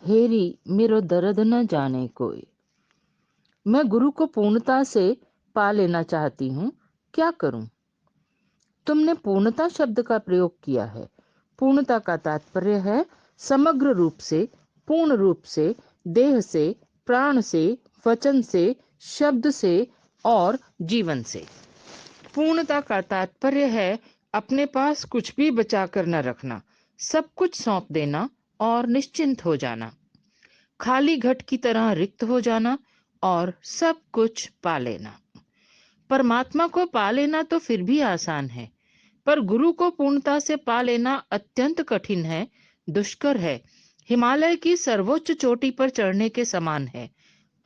हेरी मेरो दर्द न जाने कोई। मैं गुरु को पूर्णता से पा लेना चाहती हूँ, क्या करूं? तुमने पूर्णता शब्द का प्रयोग किया है। पूर्णता का तात्पर्य है समग्र रूप से, पूर्ण रूप से, देह से, प्राण से, वचन से, शब्द से और जीवन से। पूर्णता का तात्पर्य है अपने पास कुछ भी बचा कर न रखना, सब कुछ सौंप देना और निश्चिंत हो जाना, खाली घट की तरह रिक्त हो जाना और सब कुछ पा लेना। परमात्मा को पा लेना तो फिर भी आसान है, पर गुरु को पूर्णता से पा लेना अत्यंत कठिन है, दुष्कर है, हिमालय की सर्वोच्च चोटी पर चढ़ने के समान है,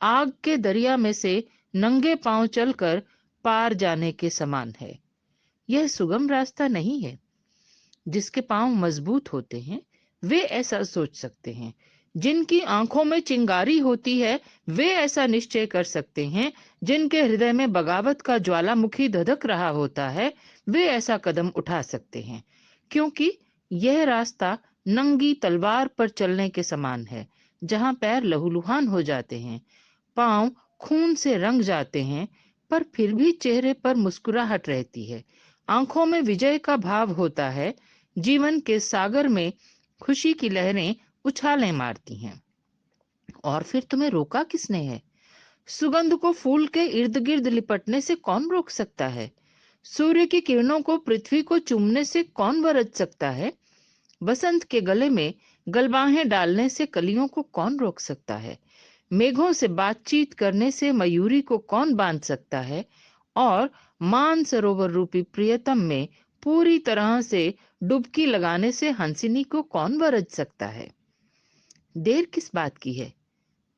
आग के दरिया में से नंगे पांव चलकर पार जाने के समान है। यह सुगम रास्ता नहीं है। जिसके पांव मजबूत होते हैं वे ऐसा सोच सकते हैं, जिनकी आंखों में चिंगारी होती है वे ऐसा निश्चय कर सकते हैं, जिनके हृदय में बगावत का ज्वालामुखी धधक रहा होता है वे ऐसा कदम उठा सकते हैं, क्योंकि यह रास्ता नंगी तलवार पर चलने के समान है, जहां पैर लहूलुहान हो जाते हैं, पांव खून से रंग जाते हैं, पर फिर भी चेहरे पर मुस्कुराहट रहती है, आंखों में विजय का भाव होता है, जीवन के सागर में खुशी की लहरें उछालें मारती हैं। और फिर तुम्हें रोका किसने है? सुगंध को फूल के इर्द गिर्द लिपटने से कौन रोक सकता है? सूर्य की किरणों को पृथ्वी को चूमने से कौन बरत सकता है? बसंत के गले में गलबाहें डालने से कलियों को कौन रोक सकता है? मेघों से बातचीत करने से मयूरी को कौन बांध सकता है? और मान सरोवर रूपी प्रियतम में पूरी तरह से डुबकी लगाने से हंसिनी को कौन बरज सकता है? देर किस बात की है?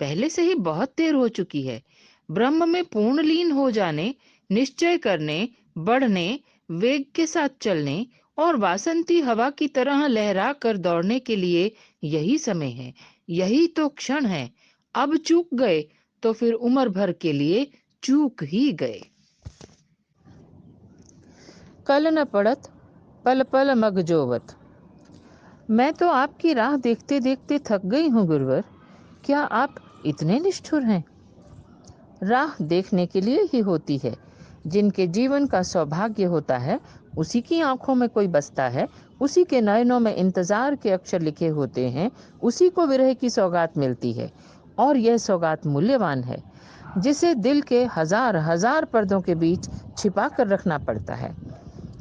पहले से ही बहुत देर हो चुकी है। ब्रह्म में पूर्ण लीन हो जाने, निश्चय करने, बढ़ने, वेग के साथ चलने और वासंती हवा की तरह लहरा कर दौड़ने के लिए यही समय है, यही तो क्षण है। अब चूक गए तो फिर उम्र भर के लिए चूक ही गए। कल न पड़त पल पल मग जोवत। मैं तो आपकी राह देखते देखते थक गई हूँ गुरुवर। क्या आप इतने निष्ठुर हैं? राह देखने के लिए ही होती है। जिनके जीवन का सौभाग्य होता है उसी की आंखों में कोई बसता है, उसी के नयनों में इंतजार के अक्षर लिखे होते हैं, उसी को विरह की सौगात मिलती है। और यह सौगात मूल्यवान है, जिसे दिल के हजार हजार पर्दों के बीच छिपा कर रखना पड़ता है।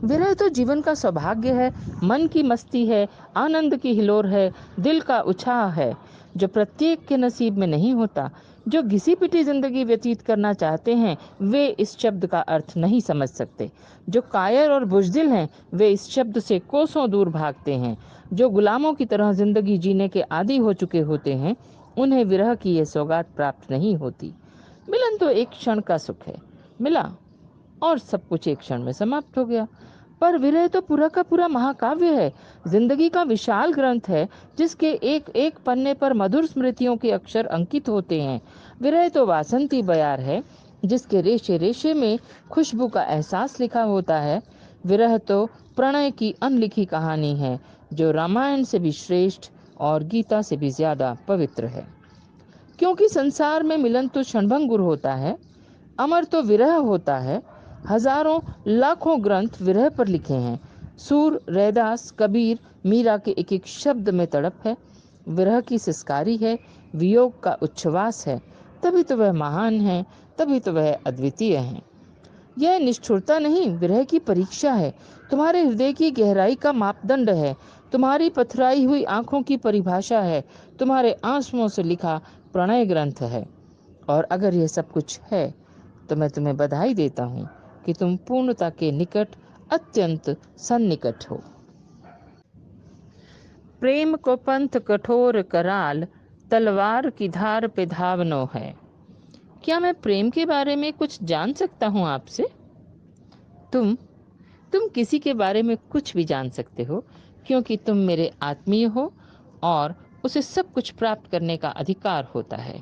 विरह तो जीवन का सौभाग्य है, मन की मस्ती है, आनंद की हिलोर है, दिल का उछाह है, जो प्रत्येक के नसीब में नहीं होता। जो घिसी पिटी जिंदगी व्यतीत करना चाहते हैं वे इस शब्द का अर्थ नहीं समझ सकते। जो कायर और बुजदिल हैं वे इस शब्द से कोसों दूर भागते हैं। जो गुलामों की तरह जिंदगी जीने के आदी हो चुके होते हैं उन्हें विरह की यह सौगात प्राप्त नहीं होती। मिलन तो एक क्षण का सुख है, मिला और सब कुछ एक क्षण में समाप्त हो गया। पर विरह तो पूरा का पूरा महाकाव्य है, जिंदगी का विशाल ग्रंथ है, जिसके एक एक पन्ने पर मधुर स्मृतियों के अक्षर अंकित होते हैं। विरह तो वासंती बयार है, जिसके रेशे रेशे में खुशबू का एहसास लिखा होता है। विरह तो प्रणय की अनलिखी कहानी है, जो रामायण से भी श्रेष्ठ और गीता से भी ज्यादा पवित्र है। क्योंकि संसार में मिलन तो क्षणभंगुर होता है, अमर तो विरह होता है। हजारों लाखों ग्रंथ विरह पर लिखे हैं। सूर, रैदास, कबीर, मीरा के एक एक शब्द में तड़प है, विरह की सिसकारी है, वियोग का उच्छ्वास है। तभी तो वह महान है, तभी तो वह अद्वितीय है। यह निष्ठुरता नहीं, विरह की परीक्षा है, तुम्हारे हृदय की गहराई का मापदंड है, तुम्हारी पथराई हुई आंखों की परिभाषा है, तुम्हारे आंसुओं से लिखा प्रणय ग्रंथ है। और अगर यह सब कुछ है तो मैं तुम्हें बधाई देता हूँ कि तुम पूर्णता के निकट, अत्यंत सन्निकट हो। प्रेम को पंथ कठोर कराल, तलवार की धार पे धावनो है। क्या मैं प्रेम के बारे में कुछ जान सकता हूँ आपसे? तुम तुम किसी के बारे में कुछ भी जान सकते हो, क्योंकि तुम मेरे आत्मीय हो और उसे सब कुछ प्राप्त करने का अधिकार होता है।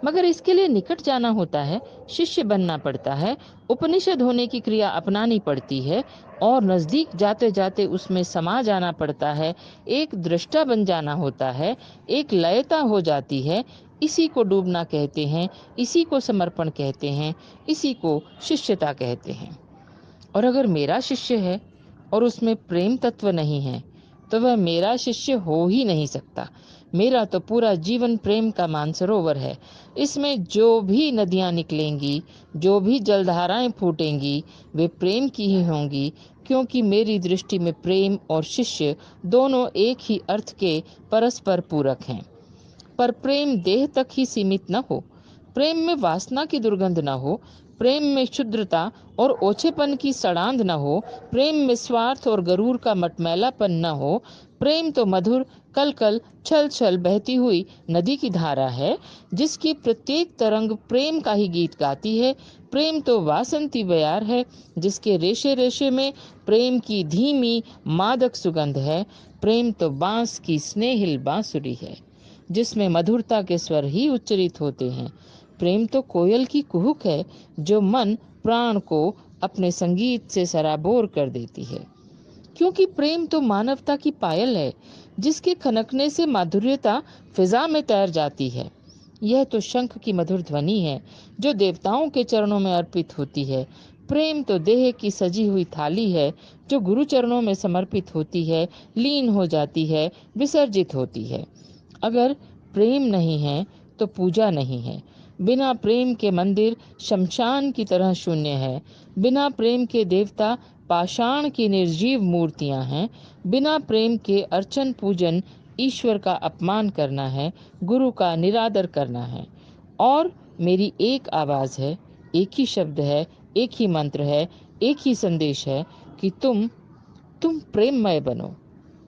मगर इसके लिए निकट जाना होता है, शिष्य बनना पड़ता है, उपनिषद होने की क्रिया अपनानी पड़ती है और नजदीक जाते जाते उसमें समा जाना पड़ता है। एक दृष्टा बन जाना होता है, एक लयता हो जाती है। इसी को डूबना कहते हैं, इसी को समर्पण कहते हैं, इसी को शिष्यता कहते हैं। और अगर मेरा शिष्य है और उसमें प्रेम तत्व नहीं है, तो वह मेरा शिष्य हो ही नहीं सकता। मेरा तो पूरा जीवन प्रेम का मानसरोवर है। इसमें जो भी नदियां निकलेंगी, जो भी जलधाराएं फूटेंगी, वे प्रेम की ही होंगी, क्योंकि मेरी दृष्टि में प्रेम और शिष्य दोनों एक ही अर्थ के परस्पर पूरक हैं। पर प्रेम देह तक ही सीमित न हो, प्रेम में वासना की दुर्गंध न हो, प्रेम में क्षुद्रता और ओछेपन की सड़ांध न हो, प्रेम में स्वार्थ और गरूर का मटमैलापन न हो। प्रेम तो मधुर कल कल छल छल बहती हुई नदी की धारा है, जिसकी प्रत्येक तरंग प्रेम का ही गीत गाती है। प्रेम तो वासंती बयार है, जिसके रेशे रेशे में प्रेम की धीमी मादक सुगंध है। प्रेम तो बांस की स्नेहिल बांसुरी है, जिसमें मधुरता के स्वर ही उच्चरित होते हैं। प्रेम तो कोयल की कुहुक है, जो मन प्राण को अपने संगीत से सराबोर कर देती है। क्योंकि प्रेम तो मानवता की पायल है, जिसके खनकने से माधुर्यता फिजा में तैर जाती है। यह तो शंख की मधुर ध्वनि है, जो देवताओं के चरणों में अर्पित होती है। प्रेम तो देह की सजी हुई थाली है, जो गुरु चरणों में समर्पित होती है, लीन हो जाती है, विसर्जित होती है। अगर प्रेम नहीं है तो पूजा नहीं है। बिना प्रेम के मंदिर शमशान की तरह शून्य है। बिना प्रेम के देवता पाषाण की निर्जीव मूर्तियां हैं। बिना प्रेम के अर्चन पूजन ईश्वर का अपमान करना है, गुरु का निरादर करना है। और मेरी एक आवाज है, एक ही शब्द है, एक ही मंत्र है, एक ही संदेश है कि तुम प्रेममय बनो,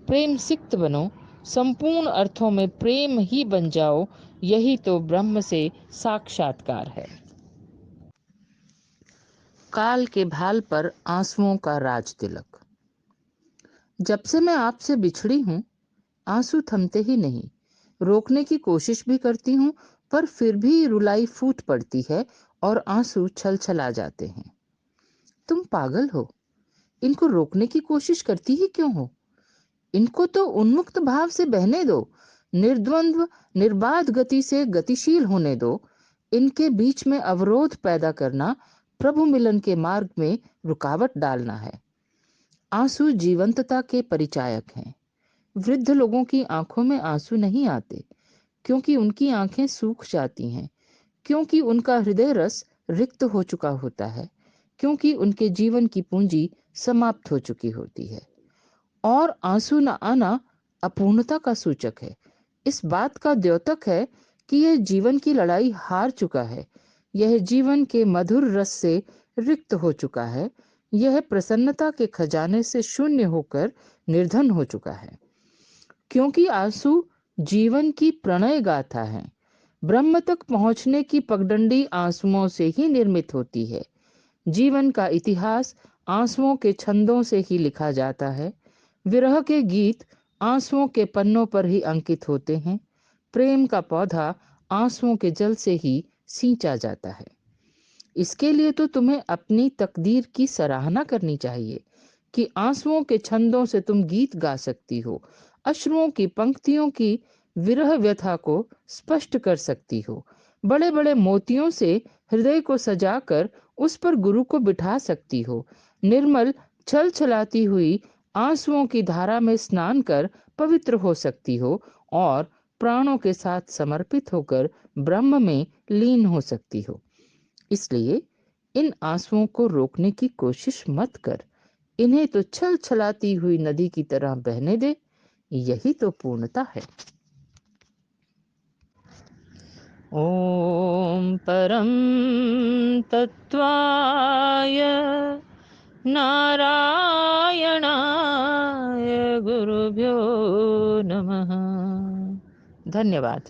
प्रेम सिक्त बनो, संपूर्ण अर्थों में प्रेम ही बन जाओ। यही तो ब्रह्म से साक्षात्कार है। काल के भाल पर आंसुओं का राज तिलक। जब से मैं आपसे बिछड़ी हूँ, आंसू थमते ही नहीं। रोकने की कोशिश भी करती हूँ, पर फिर भी रुलाई फूट पड़ती है और आंसू छल छला जाते हैं। तुम पागल हो, इनको रोकने की कोशिश करती ही क्यों हो? इनको तो उन्मुक्त भाव से बहने दो, निर्द्वंद्व निर्बाध गति से गतिशील होने दो। इनके बीच में अवरोध पैदा करना प्रभु मिलन के मार्ग में रुकावट डालना है। आंसू जीवंतता के परिचायक हैं। वृद्ध लोगों की आंखों में आंसू नहीं आते, क्योंकि उनकी आंखें सूख जाती हैं, क्योंकि उनका हृदय रस रिक्त हो चुका होता है, क्योंकि उनके जीवन की पूंजी समाप्त हो चुकी होती है। और आंसू न आना अपूर्णता का सूचक है। इस बात का द्योतक है कि यह जीवन की लड़ाई हार चुका है। यह जीवन के मधुर रस से रिक्त हो चुका है। यह प्रसन्नता के खजाने से शून्य होकर निर्धन हो चुका है। क्योंकि आंसू जीवन की प्रणय गाथा है। ब्रह्म तक पहुंचने की पगडंडी आंसुओं से ही निर्मित होती है। जीवन का इतिहास आंसुओं के छंदों से ही लिखा जाता है। विरह के गीत आंसुओं के पन्नों पर ही अंकित होते हैं। प्रेम का पौधा आंसुओं के जल से ही सींचा जाता है। इसके लिए तो तुम्हें अपनी तकदीर की सराहना करनी चाहिए कि आंसुओं के छंदों से तुम गीत गा सकती हो, अश्रुओं की पंक्तियों की विरह व्यथा को स्पष्ट कर सकती हो, बड़े बड़े मोतियों से हृदय को सजाकर उस पर गुरु को बिठा सकती हो, निर्मल छल छलाती हुई आंसुओं की धारा में स्नान कर पवित्र हो सकती हो और प्राणों के साथ समर्पित होकर ब्रह्म में लीन हो सकती हो। इसलिए इन आंसुओं को रोकने की कोशिश मत कर। इन्हें तो छल छलाती हुई नदी की तरह बहने दे। यही तो पूर्णता है। ओम परम तत्वाय नारायणाय गुरुभ्यो नमः। धन्यवाद।